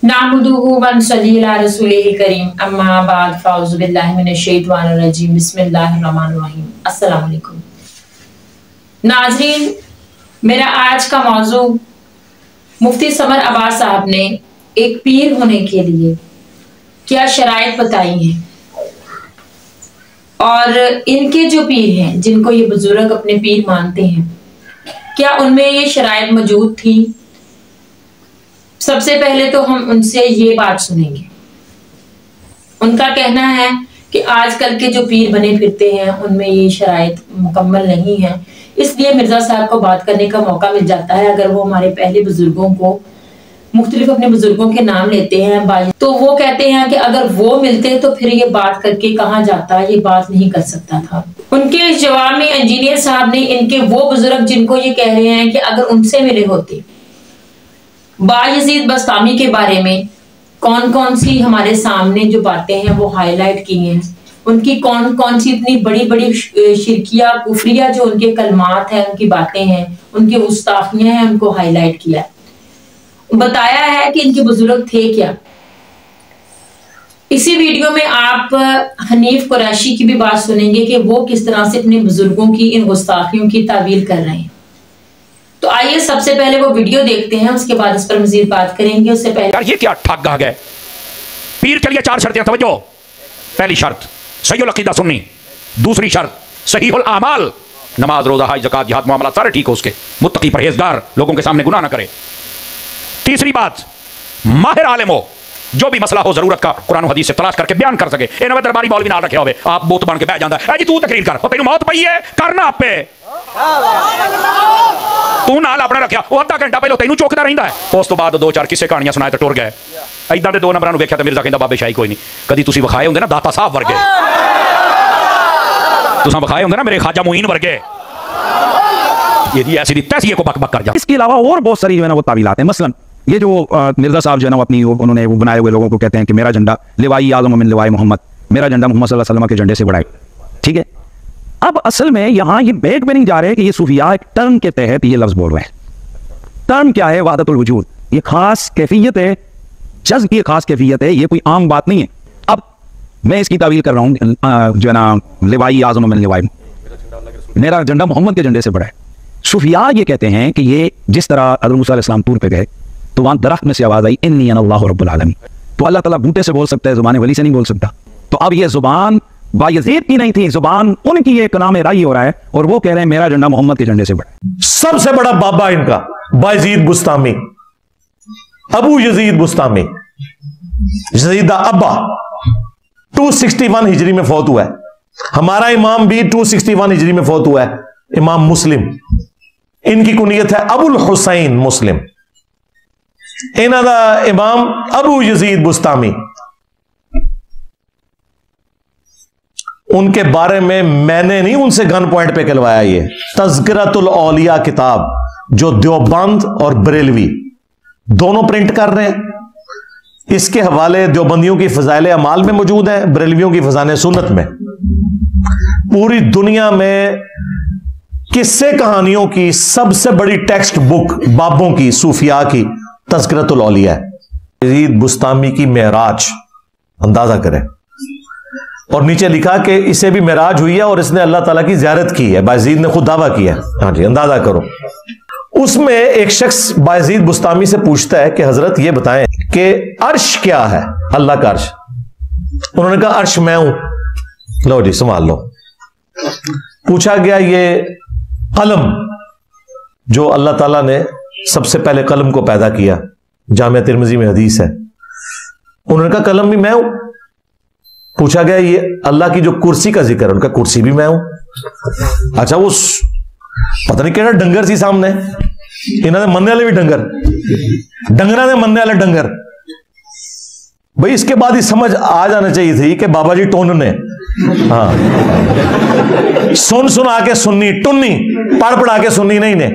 नामुदुहु व नसल्ली अला रसूलिल करीम अम्मा बाद फ़ाउज़ु बिल्लाहि मिनश शैतानिर रजीम बिस्मिल्लाहिर रहमानिर रहीम। अस्सलाम वालेकुम नाज़रीन, मेरा आज का मौजू मुफ्ती समर अब्बास साहब ने एक पीर होने के लिए क्या शराइत बताई हैं और इनके जो पीर हैं जिनको ये बुजुर्ग अपने पीर मानते हैं, क्या उनमें ये शराइत मौजूद थी। सबसे पहले तो हम उनसे ये बात सुनेंगे। उनका कहना है कि आजकल के जो पीर बने फिरते हैं उनमें ये शराइत मुकम्मल नहीं है, इसलिए मिर्जा साहब को बात करने का मौका मिल जाता है। अगर वो हमारे पहले बुजुर्गों को मुख्तलिफ अपने बुजुर्गों के नाम लेते हैं तो वो कहते हैं कि अगर वो मिलते तो फिर ये बात करके कहाँ जाता, ये बात नहीं कर सकता था। उनके इस जवाब में इंजीनियर साहब ने इनके वो बुजुर्ग जिनको ये कह रहे हैं कि अगर उनसे मिले होते, बायजीद बस्तामी के बारे में कौन कौन सी हमारे सामने जो बातें हैं वो हाईलाइट की हैं, उनकी कौन कौन सी इतनी बड़ी बड़ी शिरकिया कुफरिया जो उनके कलमात हैं, उनकी बातें हैं, उनके गुस्ताखियां हैं, उनको हाईलाइट किया, बताया है कि इनके बुजुर्ग थे क्या। इसी वीडियो में आप हनीफ कुरैशी की भी बात सुनेंगे कि वो किस तरह से अपने बुजुर्गों की इन गुस्ताखियों की तावील कर रहे हैं। तो आइए सबसे पहले वो वीडियो देखते हैं, उसके बाद इस पर मजीद बात करेंगे। उससे पहले यार ये क्या ठग गा गए पीर के लिए 4 शर्तें तवज्जो। पहली शर्त सहीहुल अकीदा सुन्नी, दूसरी शर्त सहीहुल आमाल, नमाज रोजा हज ज़कात जिहाद मामला सारे ठीक हो उसके, मुत्तकी परहेजगार, लोगों के सामने गुनाह ना करे। तीसरी बात माहिर आलिम हो, जो भी मसला हो जरूरत का कुरान और हदीस से तलाश करके बयान कर सके। इन्होंने दरबारी मौलवी नाल रखे होवे, आप बोत बन के बैठ जाता है जी तू तकरीर कर, तेन मौत पई है करना आप पे, तू नाल अपना रखा वो अद्धा घंटा पहले तेन चौकदा रहिंदा है। उस तो बाद 2-4 किस्से कहानियां सुनाए तो टुर गए। इदां दे 2 नंबरां नूं वेख्या ते मिर्जा कहंदा बाबे शाही कोई नहीं, कदी तुसीं विखाए हुंदे ना दाता साहब वर्गे, तुसां विखाए हुंदे ना मेरे ख्वाजा मुईन वर्गे, ये दी ऐसी दी तैसी को बक बक कर जा। इसके अलावा और बहुत सारी जो है ना वो तावीलात हैं। मसलन ये जो मिर्जा साहब जो है ना अपनी उन्होंने वो बनाए हुए लोगों को कहते हैं कि मेरा झंडा लिवाई आज़म मिन लिवाई मोहम्मद, मेरा झंडा मोहम्मद सल्लल्लाहु अलैहि वसल्लम के झंडे से बड़ा है। ठीक है, अब असल में यहाँ ये बैग में नहीं जा रहे कि ये सूफिया एक टर्म के तहत ये लफ्ज बोल रहे हैं। टर्म क्या है? वहदतुल वजूद, ये खास कैफियत है, जज्ब की खास कैफियत है, ये कोई आम बात नहीं है। अब मैं इसकी तावील कर रहा हूँ जो है ना लिवाई आज़म मिन लिवाई, मेरा झंडा मोहम्मद के झंडे से बड़ा है। सूफिया ये कहते हैं कि ये जिस तरह हज़रत मूसा अलैहिस्सलाम तूर पे गए तो वहां दरख्त में से आवाज आई इन्नी अना अल्लाहु रब्बुल आलमीन, तो अल्लाह ताला बूटे से बोल सकता है, जुबान वली से नहीं बोल सकता। तो अब ये जुबान बायजीद की नहीं थी, जुबान उनकी ये कलाम राई हो रहा है और वो कह रहे हैं मेरा झंडा मोहम्मद के झंडे से बड़ा। सबसे बड़ा बाबा इनका बायजीद बुस्तामी, अबू यजीद बुस्तामी, यजीद दा अब्बा 261 हिजरी में फौत हुआ है। हमारा इमाम भी 261 हिजरी में फौत हुआ है, इमाम मुस्लिम। इनकी कुनियत है अबुल हुसैन मुस्लिम, इन्हां दा इमाम अबू यजीद बुस्तामी। उनके बारे में मैंने नहीं उनसे गन पॉइंट पे कहलवाया, ये तज़किरतुल औलिया किताब जो देवबंद और बरेलवी दोनों प्रिंट कर रहे हैं, इसके हवाले देवबंदियों की फ़ज़ाइल अमाल में मौजूद है, बरेलवियों की फ़ज़ाइल सुन्नत में। पूरी दुनिया में किस्से कहानियों की सबसे बड़ी टेक्स्ट बुक बाबों की सूफिया की तज़किरतुल औलिया है। यजीद बुस्तामी की मेराज अंदाजा करें, और नीचे लिखा कि इसे भी मेराज हुई है और इसने अल्लाह ताला की ज़ियारत की है, बायजीद ने खुद दावा किया। हाँ जी, अंदाजा करो। उसमें एक शख्स बायजीद बुस्तामी से पूछता है कि हजरत ये बताएं कि अर्श क्या है, अल्लाह का अर्श। उन्होंने कहा अर्श मैं हूं। लो जी संभाल लो। पूछा गया ये कलम जो अल्लाह ताला ने सबसे पहले कलम को पैदा किया, जामिया तिरमिज़ी में हदीस है, उन्होंने कहा कलम भी मैं हूं। पूछा गया ये अल्लाह की जो कुर्सी का जिक्र है, उनका कुर्सी भी मैं हूं। अच्छा, वो पता नहीं केड़ा डंगर सी सामने, इन्होंने मनने वाले भी डंगरा ने मनने वाले डंगर। भाई इसके बाद ही समझ आ जाना चाहिए थी कि बाबा जी टोन ने, हाँ, सुन सुना के सुन्नी, टुन्नी पढ़ पढ़ा के सुन्नी नहीं ने।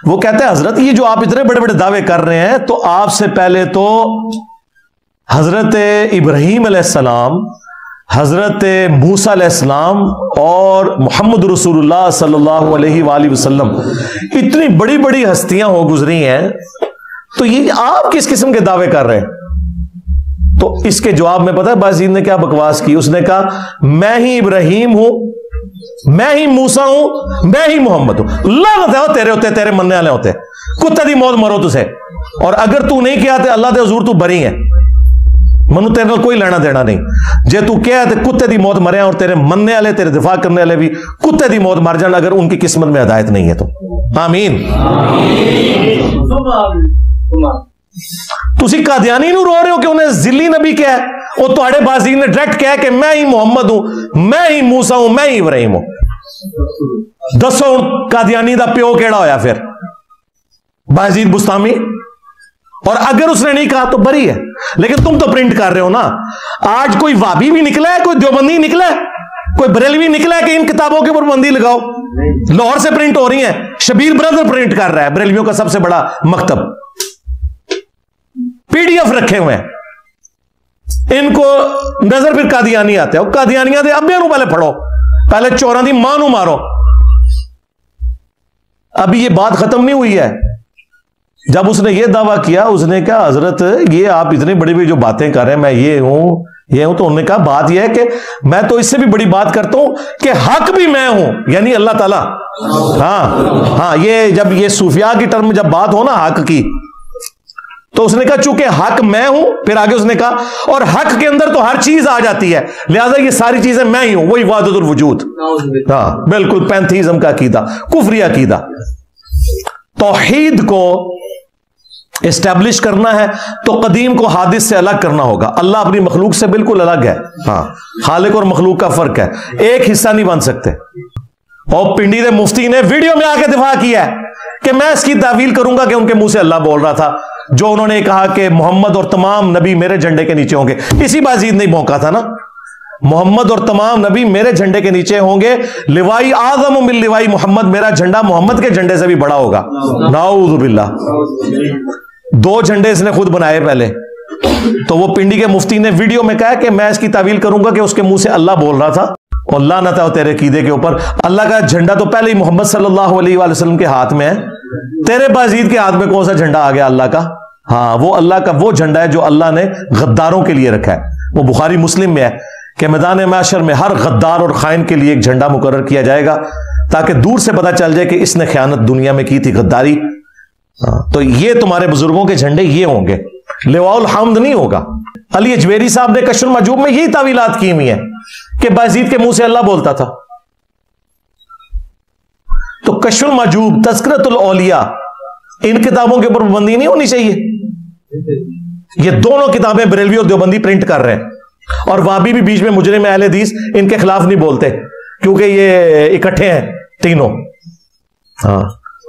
वो कहते हैं हजरत ये जो आप इतने बड़े बड़े दावे कर रहे हैं, तो आपसे पहले तो हजरत इब्राहीम अलैहिस्सलाम, हजरत मूसा अलैहिस्सलाम और मोहम्मद रसूलुल्लाह सल्लल्लाहु अलैहि वसल्लम इतनी बड़ी बड़ी हस्तियां हो गुजरी हैं, तो ये आप किस किस्म के दावे कर रहे हैं? तो इसके जवाब में पता है बाजीद ने क्या बकवास की? उसने कहा मैं ही इब्राहिम हूं, मैं ही मूसा हूं, मैं ही मोहम्मद हूं। लानत है तेरे होते, तेरे मनने वाले होते, कुत्ते दी मौत मरो तुझे। और अगर तू नहीं किया तो अल्लाह दे हुजूर तू बरी है, मनु तेरे नाल कोई लेना देना नहीं। जे तू क्या तो कुत्ते दी मौत मरे, और तेरे मनने वाले, तेरे दिफा करने वाले भी कुत्ते दी मौत मर जान, अगर उनकी किस्मत में हिदायत नहीं है तो। आमीन। तुसी कादियानी नू रो रहे हो कि उन्हें जिली नबी क्या है? वो तुहाडे बाजीद ने डायरेक्ट कहा कि मैं ही मोहम्मद हूं, मैं ही मूसा हूं, मैं ही इब्राहिम हूं। दसो हुण कादियानी दा प्यो केड़ा होया फिर? बाजीद बुस्तामी। और अगर उसने नहीं कहा तो बरी है, लेकिन तुम तो प्रिंट कर रहे हो ना। आज कोई वाबी भी निकला है, कोई देवबंदी निकला है, कोई बरेलवी निकला है कि इन किताबों के ऊपर बंदी लगाओ। लाहौर से प्रिंट हो रही है, शबीर ब्रदर प्रिंट कर रहा है, बरेलवियों का सबसे बड़ा मकतब, पीडीएफ रखे हुए हैं। इनको नजर फिर कादियानी आते हो, कादियानिया दे अब्बे नू पहले फड़ो, पहले चोरा दी मां नू मारो। अभी ये बात खत्म नहीं हुई है। जब उसने ये दावा किया, उसने कहा हजरत ये आप इतनी बड़ी बड़ी जो बातें कर रहे हैं, मैं ये हूं ये हूं, तो उन्होंने कहा बात यह है कि मैं तो इससे भी बड़ी बात करता हूं कि हक भी मैं हूं, यानी अल्लाह ताला। हाँ, ये जब ये सूफिया की टर्म में जब बात हो ना हक की, तो उसने कहा चूंकि हक मैं हूं, फिर आगे उसने कहा और हक के अंदर तो हर चीज आ जाती है, लिहाजा ये सारी चीजें मैं ही हूं, वही वाहिदुल वजूद। हाँ बिल्कुल, पैंथीज्म का अकीदा, कुफरी अकीदा। तौहीद को एस्टैब्लिश करना है तो कदीम को हादिस से अलग करना होगा। अल्लाह अपनी मखलूक से बिल्कुल अलग है। हाँ, खालिक और मखलूक का फर्क है, एक हिस्सा नहीं बन सकते। और पिंडी दे मुफ्ती ने वीडियो में आके दिफा किया है कि मैं इसकी तावील करूंगा कि उनके मुंह से अल्लाह बोल रहा था, जो उन्होंने कहा कि मोहम्मद और तमाम नबी मेरे झंडे के नीचे होंगे। इसी बाजीद ने मौका था ना, मोहम्मद और तमाम नबी मेरे झंडे के नीचे होंगे, लिवाई आज़म मिन लिवाई मोहम्मद, मेरा झंडा मोहम्मद के झंडे से भी बड़ा होगा। नाऊज़ु बिल्लाह। दो झंडे इसने खुद बनाए पहले। तो वो पिंडी के मुफ्ती ने वीडियो में कहा कि मैं इसकी तावील करूंगा कि उसके मुंह से अल्लाह बोल रहा था, और लानत है तेरे कीदे के ऊपर। अल्लाह का झंडा तो पहले ही मोहम्मद सल्लल्लाहु अलैहि वसल्लम के हाथ में है, तेरे बाजीद के हाथ में कौन सा झंडा आ गया अल्लाह का? हाँ, वो अल्लाह का वो झंडा है जो अल्लाह ने गद्दारों के लिए रखा है। वो बुखारी मुस्लिम में है कि मैदान महशर में हर गद्दार और खाइन के लिए एक झंडा मुकर्रर किया जाएगा, ताकि दूर से पता चल जाए कि इसने खयानत दुनिया में की थी, गद्दारी। तो ये तुम्हारे बुजुर्गों के झंडे ये होंगे, लिवाउल हम्द नहीं होगा। अली अजमेरी साहब ने कश्फुल मजूब में यही तावीलात की हुई है कि बाजीद के मुंह से अल्लाह बोलता था। तो कश्फुल मजूब, तज़किरतुल औलिया, इन किताबों के ऊपर पाबंदी नहीं होनी चाहिए। ये दोनों किताबें बरेलवी और देवबंदी प्रिंट कर रहे हैं, और वाबी भी बीच में मुजरिम अहले हदीस इनके खिलाफ नहीं बोलते, क्योंकि ये इकट्ठे हैं तीनों। हाँ,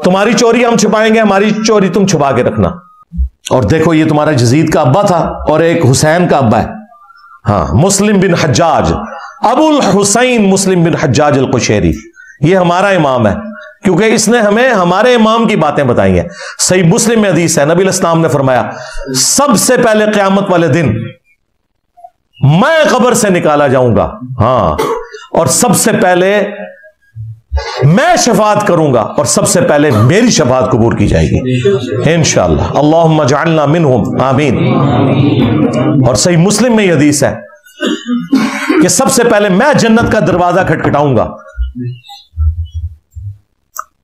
तुम्हारी चोरी हम छुपाएंगे, हमारी चोरी तुम छुपा के रखना। और देखो ये तुम्हारा यजीद का अब्बा था और एक हुसैन का अब्बा है। हाँ, मुस्लिम बिन हज्जाज, अबुल हुसैन मुस्लिम बिन हज्जाज अल कुशैरी, ये हमारा इमाम है, क्योंकि इसने हमें हमारे इमाम की बातें बताई हैं। सही मुस्लिम में हदीस है, नबी इस्लाम ने फरमाया सबसे पहले क़यामत वाले दिन मैं कब्र से निकाला जाऊंगा। हाँ, और सबसे पहले मैं शफात करूंगा, और सबसे पहले मेरी शफात कबूल की जाएगी इंशाअल्लाह। अल्लाहुम्मा जअलना मिनहुम, आमीन। और सही मुस्लिम में हदीस है कि सबसे पहले मैं जन्नत का दरवाजा खटखटाऊंगा,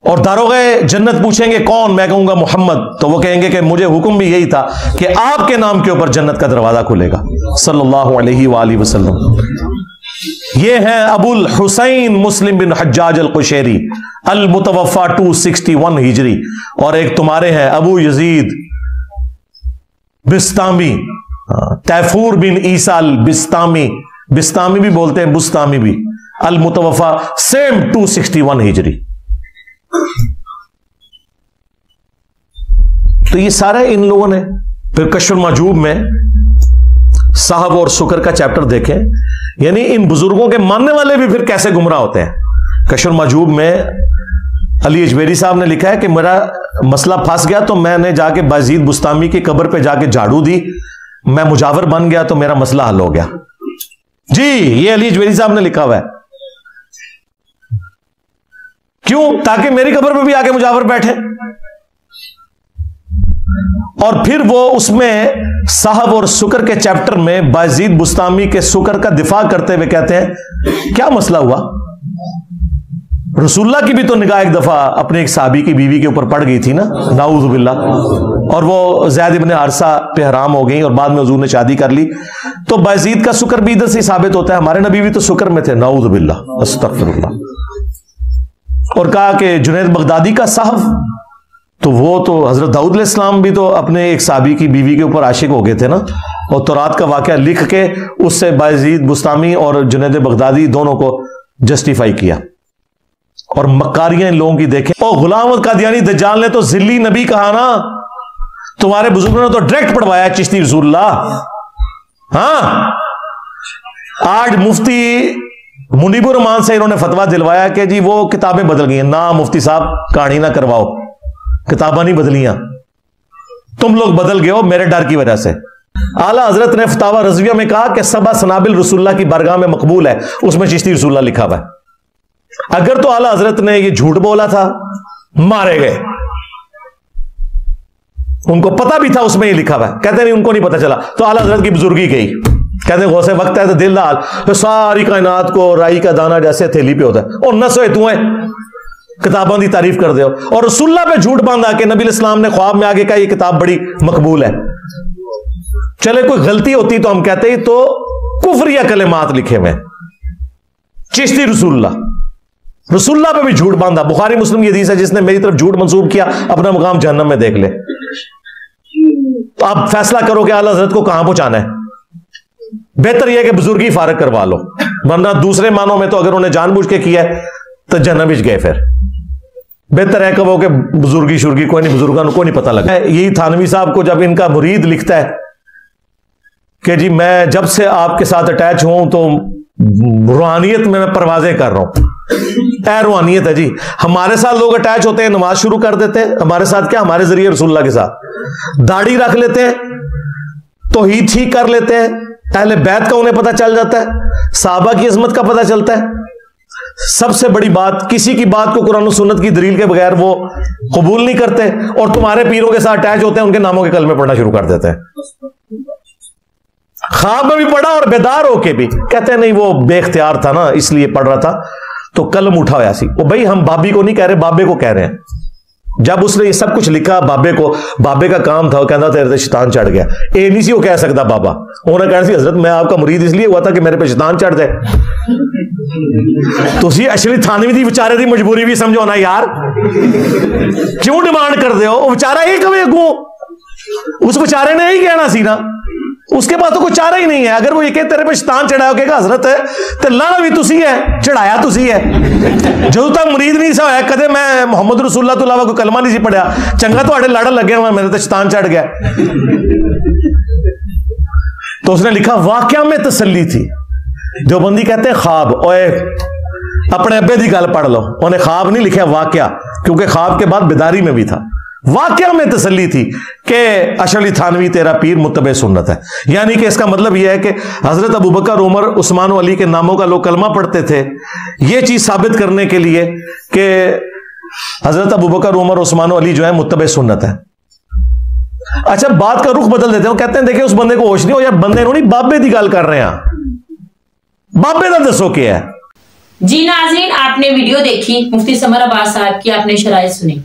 और दारोगे जन्नत पूछेंगे कौन, मैं कहूंगा मोहम्मद, तो वो कहेंगे कि मुझे हुक्म भी यही था कि आपके नाम के ऊपर जन्नत का दरवाजा खुलेगा, सल्लल्लाहु अलैहि वसल्लम। ये है अबुल हुसैन मुस्लिम बिन हज्जाज अल कुशैरी, अल मुतवफ़ा 261 हिजरी। और एक तुम्हारे हैं अबू यजीद बिस्तामी, तैफूर बिन ईसा अल बिस्तामी, बिस्तामी भी बोलते हैं, बुस्तामी भी, अल मुतवफ़ा सेम 261 हिजरी। तो ये सारे इन लोगों ने। फिर कश्फुल मजूब में साहब और शुक्र का चैप्टर देखें, यानी इन बुजुर्गों के मानने वाले भी फिर कैसे गुमराह होते हैं। कश्फुल मजूब में अली अजमेरी साहब ने लिखा है कि मेरा मसला फंस गया तो मैंने जाके बाजीद बुस्तामी की कब्र पे जाके झाड़ू दी, मैं मुजावर बन गया तो मेरा मसला हल हो गया। जी, ये अली अजमेरी साहब ने लिखा हुआ है। क्यों? ताकि मेरी कब्र पे भी आके मुजावर बैठे। और फिर वो उसमें साहब और शुक्र के चैप्टर में बायजीद बुस्तामी के शुक्र का दिफा करते हुए कहते हैं क्या मसला हुआ, रसूलुल्लाह की भी तो निगाह एक दफा अपने एक साहबी की बीवी के ऊपर पड़ गई थी ना, नाऊज़ बिल्लाह, और वो ज़ैद इब्न हारिसा पे हराम हो गई और बाद में हुजूर ने शादी कर ली। तो बायजीद का शुक्र भी इधर से साबित होता है, हमारे नबी भी तो शुक्र में थे, नाऊज़ बिल्लाह, अस्तगफिरुल्लाह। और कहा कि जुनैद बगदादी का साहब, तो वो तो हजरत दाऊद अलैहिस्सलाम भी तो अपने एक साहबी की बीवी के ऊपर आशिक हो गए थे ना, और तौरात का वाकया लिख के उससे बायजीद बुस्तामी और जुनैद बगदादी दोनों को जस्टिफाई किया। और मक्कारियां इन लोगों की देखें। ओ गुलाम अहमद कादियानी दज्जाल ने तो जिल्ली नबी कहा ना, तुम्हारे बुजुर्गों ने तो डायरेक्ट पढ़वाया चिश्ती रसूलुल्लाह। हाँ, आज मुफ्ती मुनीबुर रहमान से इन्होंने फतवा दिलवाया कि जी वो किताबें बदल गई हैं। ना मुफ्ती साहब, कहानी ना करवाओ, किताबें नहीं बदलियां, तुम लोग बदल गए हो मेरे डर की वजह से। आला हजरत ने फतावा रज़विया में कहा कि सबा सनाबिल रसूलुल्लाह की बारगाह में मकबूल है, उसमें चिश्ती रसूलुल्लाह लिखा हुआ है। अगर तो आला हजरत ने ये झूठ बोला था, मारे गए। उनको पता भी था उसमें ये लिखा हुआ है, कहते नहीं उनको नहीं पता चला, तो आला हजरत की बुजुर्गी गई। कहते गौसे वक्त है तो दिल डाल, तो सारी कायनात को राई का दाना जैसे थैली पे होता है, और नसोए तू है किताबों की तारीफ कर दो, और रसूलुल्लाह पे झूठ बांधा कि नबी इस्लाम ने ख्वाब में आगे कहा ये किताब बड़ी मकबूल है। चले कोई गलती होती तो हम कहते ही तो कुफरिया कलेमात लिखे हुए चिश्ती रसूलुल्लाह पे भी झूठ बांधा। बुखारी मुस्लिम की हदीस है, जिसने मेरी तरफ झूठ मंसूब किया अपना मुकाम जहन्नम में देख ले। तो आप फैसला करो कि आला हज़रत को कहां पहुंचाना है। बेहतर यह कि बुजुर्गी फारग करवा लो, वरना दूसरे मानों में तो अगर उन्हें जानबूझ के किया है तो जहन्नम में गए। फिर बेहतर है कहो कि बुजुर्गी शुर्गी कोई नहीं, बुजुर्गों को नहीं पता लगा। यही थानवी साहब को जब इनका मुरीद लिखता है कि जी मैं जब से आपके साथ अटैच हूं तो रूहानियत में मैं परवाजें कर रहा हूं। रूहानियत है जी, हमारे साथ लोग अटैच होते हैं, नमाज शुरू कर देते हैं, हमारे साथ क्या, हमारे जरिए रसूलुल्लाह के साथ दाढ़ी रख लेते हैं, तौहीद ठीक कर लेते हैं, अहले बैत का उन्हें पता चल जाता है, साहबा की इज्मत का पता चलता है। सबसे बड़ी बात, किसी की बात को कुरान और सुन्नत की दलील के बगैर वो कबूल नहीं करते, और तुम्हारे पीरों के साथ अटैच होते हैं, उनके नामों के कलमे पढ़ना शुरू कर देते हैं। ख्वाब में भी पढ़ा और बेदार होके भी कहते हैं नहीं वो बेख्तियार था ना इसलिए पढ़ रहा था, तो कलम उठा हुआ सी। वो भाई हम बाबी को नहीं कह रहे, बाबे को कह रहे हैं। जब उसने ये सब कुछ लिखा बाबे को, बाबे का काम था, वो कहता तेरे से शैतान चढ़ गया। ए नहीं सी वो कह सकता बाबा, उन्होंने कहा सी हजरत मैं आपका मुरीद इसलिए हुआ था कि मेरे पे शैतान चढ़ जाए। तो असली थानवी दी बेचारे दी मजबूरी भी समझो ना यार, क्यों डिमांड कर दे हो? बेचारा एक वे अगू उस बेचारे ने यही कहना सी ना, उसके पास तो कोई चारा ही नहीं है। अगर वो ये कहे तेरे पे शैतान चढ़ाया कहेगा हजरत है तो लाना भी तुसी है, चढ़ाया तुसी है। जो तक मुरीद नहीं सा होया कदे मैं मोहम्मद रसूलुल्लाह तो अलावा कोई कलमा नहीं सी पढ़िया, चंगा तो लड़ लगे हुआ मेरे तो शैतान चढ़ गया। तो उसने लिखा वाकया में तसल्ली थी। जो बंदी कहते हैं ख्वाब, ओए अपने अब्बे की गल पढ़ लो, उन्हें ख्वाब नहीं लिखा वाकया, क्योंकि ख्वाब के बाद बेदारी में भी था। वाकया में तसल्ली थी कि अशअरी थानवी तेरा पीर मुत्तबे सुन्नत है। यानी कि इसका मतलब यह है कि हजरत अबू बकर, उमर, उस्मान अली के नामों का लोग कलमा पढ़ते थे, यह चीज साबित करने के लिए कि हजरत अबू बकर, उमर, उस्मान अली जो है मुत्तबे सुन्नत है। अच्छा, बात का रुख बदल देते हैं, कहते हैं देखिए उस बंदे को होश नहीं हो यार, बंदे नहीं बाबे की गल कर रहे हैं, बाबे का दसो क्या है। जी नाज़रीन, आपने वीडियो देखी मुफ्ती समर अब्बास साहब की, आपने शराइत सुनी,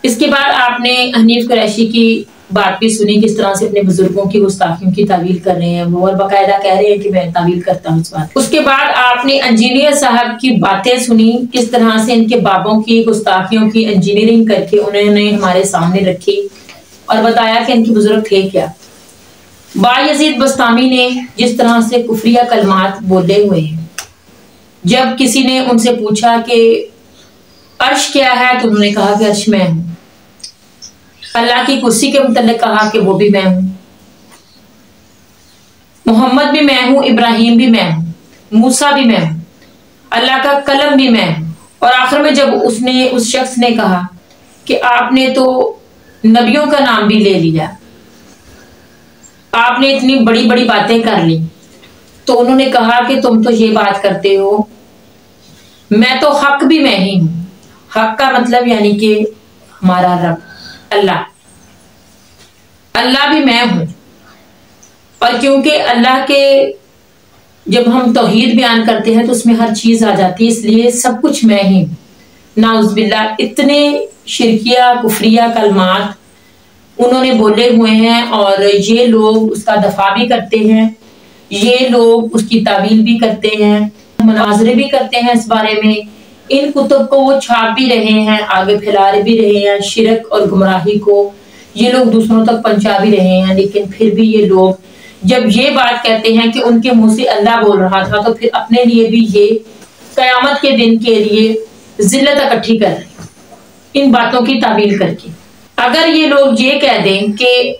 इसके बाद आपने हनीफ कुरैशी की बात भी सुनी, किस तरह से अपने बुजुर्गों की गुस्ताखियों की तावील कर रहे हैं वो, और बाकायदा कह रहे हैं कि मैं तावील करता हूँ इस बात। उसके बाद आपने इंजीनियर साहब की बातें सुनी, किस तरह से इनके बाबों की गुस्ताखियों की इंजीनियरिंग करके उन्होंने हमारे सामने रखी और बताया कि इनके बुजुर्ग थे क्या। बायजीद बस्तामी ने जिस तरह से कुफरिया कलमात बोले हुए हैं, जब किसी ने उनसे पूछा कि अर्श क्या है तो उन्होंने कहा कि अर्श मैं हूं। अल्लाह की कुर्सी के मुतल्लिक कहा कि वो भी मैं हूं, मोहम्मद भी मैं हूं, इब्राहिम भी मैं हूं, मूसा भी मैं हूं, अल्लाह का कलम भी मैं हूं। और आखिर में जब उस शख्स ने कहा कि आपने तो नबियों का नाम भी ले लिया, आपने इतनी बड़ी बड़ी बातें कर ली, तो उन्होंने कहा कि तुम तो ये बात करते हो, मैं तो हक भी मैं ही हूं। हक का मतलब यानी कि हमारा रब अल्लाह, अल्लाह भी मैं हूं। और क्योंकि अल्लाह के जब हम तौहीद बयान करते हैं तो उसमें हर चीज आ जाती है, इसलिए सब कुछ मैं ही नाउज़ुबिल्लाह। इतने शिरकिया कुफरिया कलमात उन्होंने बोले हुए हैं और ये लोग उसका दफा भी करते हैं, ये लोग उसकी तावील भी करते हैं, मुनाजरे भी करते हैं इस बारे में। इन कुतुब को वो छाप भी रहे हैं, आगे फैला भी रहे हैं, शिरक और गुमराही को ये लोग दूसरों तक पहुंचा भी रहे हैं। लेकिन फिर भी ये लोग जब ये बात कहते हैं कि उनके मुंह से अल्लाह बोल रहा था, तो फिर अपने लिए भी ये कयामत के दिन के लिए जिल्लत इकट्ठी कर रहे हैं इन बातों की तावील करके। अगर ये लोग ये कह दें कि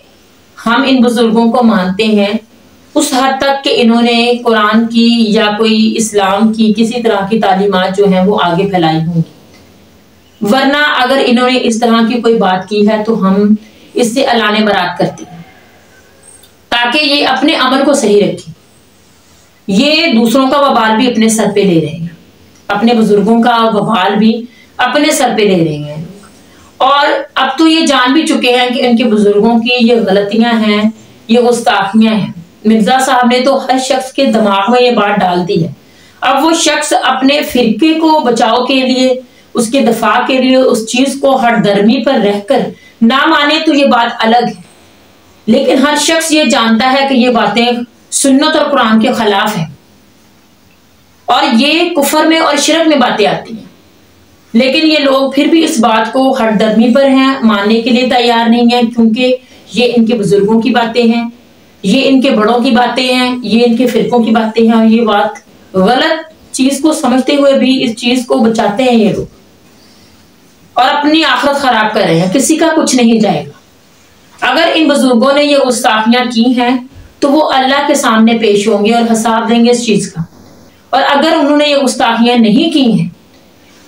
हम इन बुजुर्गों को मानते हैं उस हद तक कि इन्होंने कुरान की या कोई इस्लाम की किसी तरह की तालीमात जो हैं वो आगे फैलाई होंगी, वरना अगर इन्होंने इस तरह की कोई बात की है तो हम इससे अलाने बरात करते हैं ताकि ये अपने अमल को सही रखें। ये दूसरों का वबाल भी अपने सर पे ले रहे हैं, अपने बुजुर्गों का वबाल भी अपने सर पे ले रहे हैं। और अब तो ये जान भी चुके हैं कि इनके बुजुर्गों की ये गलतियां हैं, ये गुस्ताखियां हैं। मिर्जा साहब ने तो हर शख्स के दिमाग में ये बात डाल दी है। अब वो शख्स अपने फिरके को बचाव के लिए, उसके दफा के लिए उस चीज को हरदर्मी पर रहकर ना माने तो ये बात अलग है, लेकिन हर शख्स ये जानता है कि ये बातें सुन्नत और कुरान के खिलाफ है और ये कुफर में और शिरक में बातें आती हैं। लेकिन ये लोग फिर भी इस बात को हरदर्मी पर हैं, मानने के लिए तैयार नहीं है, क्योंकि ये इनके बुजुर्गों की बातें हैं, ये इनके बड़ों की बातें हैं, ये इनके फिरकों की बातें हैं। और ये बात गलत चीज को समझते हुए भी इस चीज को बचाते हैं ये लोग और अपनी आखिरत खराब कर रहे हैं। किसी का कुछ नहीं जाएगा। अगर इन बुजुर्गों ने ये गुस्ताखियां की हैं तो वो अल्लाह के सामने पेश होंगे और हिसाब देंगे इस चीज का। और अगर उन्होंने ये गुस्ताखियां नहीं की हैं,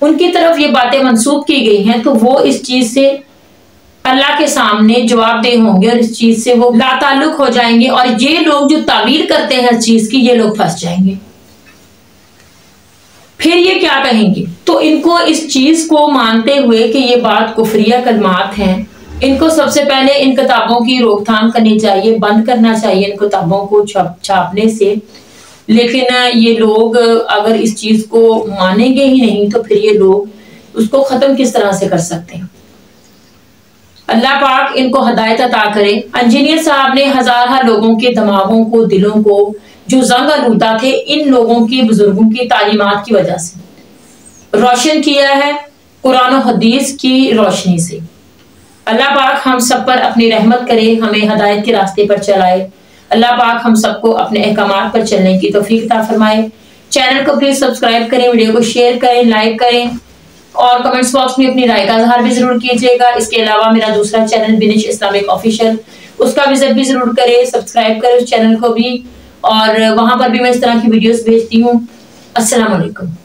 उनकी तरफ ये बातें मंसूब की गई हैं, तो वो इस चीज से अल्लाह के सामने जवाबदेह होंगे और इस चीज से वो लाताल्लुक हो जाएंगे। और ये लोग जो तावील करते हैं इस चीज की, ये लोग फंस जाएंगे। फिर ये क्या कहेंगे? तो इनको इस चीज को मानते हुए कि ये बात कुफरिया कलमात हैं, इनको सबसे पहले इन किताबों की रोकथाम करनी चाहिए, बंद करना चाहिए इन किताबों को छापने से। लेकिन ये लोग अगर इस चीज को मानेंगे ही नहीं तो फिर ये लोग उसको खत्म किस तरह से कर सकते हैं? अल्लाह पाक इनको हिदायत अता करे। इंजीनियर साहब ने हजार लोगों के दिमागों को, दिलों को जो जंग आलूदा थे इन लोगों की, बुजुर्गों की तालीमात की वजह से रोशन किया है, कुरान और हदीस की रोशनी से। अल्लाह पाक हम सब पर अपनी रहमत करे, हमें हिदायत के रास्ते पर चलाए। अल्लाह पाक हम सबको अपने अहकामात पर चलने की तौफीक अता फरमाए। चैनल को प्लीज सब्सक्राइब करें, वीडियो को शेयर करें, लाइक करें और कमेंट्स बॉक्स में अपनी राय का इजहार भी जरूर कीजिएगा। इसके अलावा मेरा दूसरा चैनल बिनिश इस्लामिक ऑफिशियल, उसका विजिट भी जरूर करें, सब्सक्राइब करें उस चैनल को भी, और वहां पर भी मैं इस तरह की वीडियोस भेजती हूँ। अस्सलाम वालेकुम।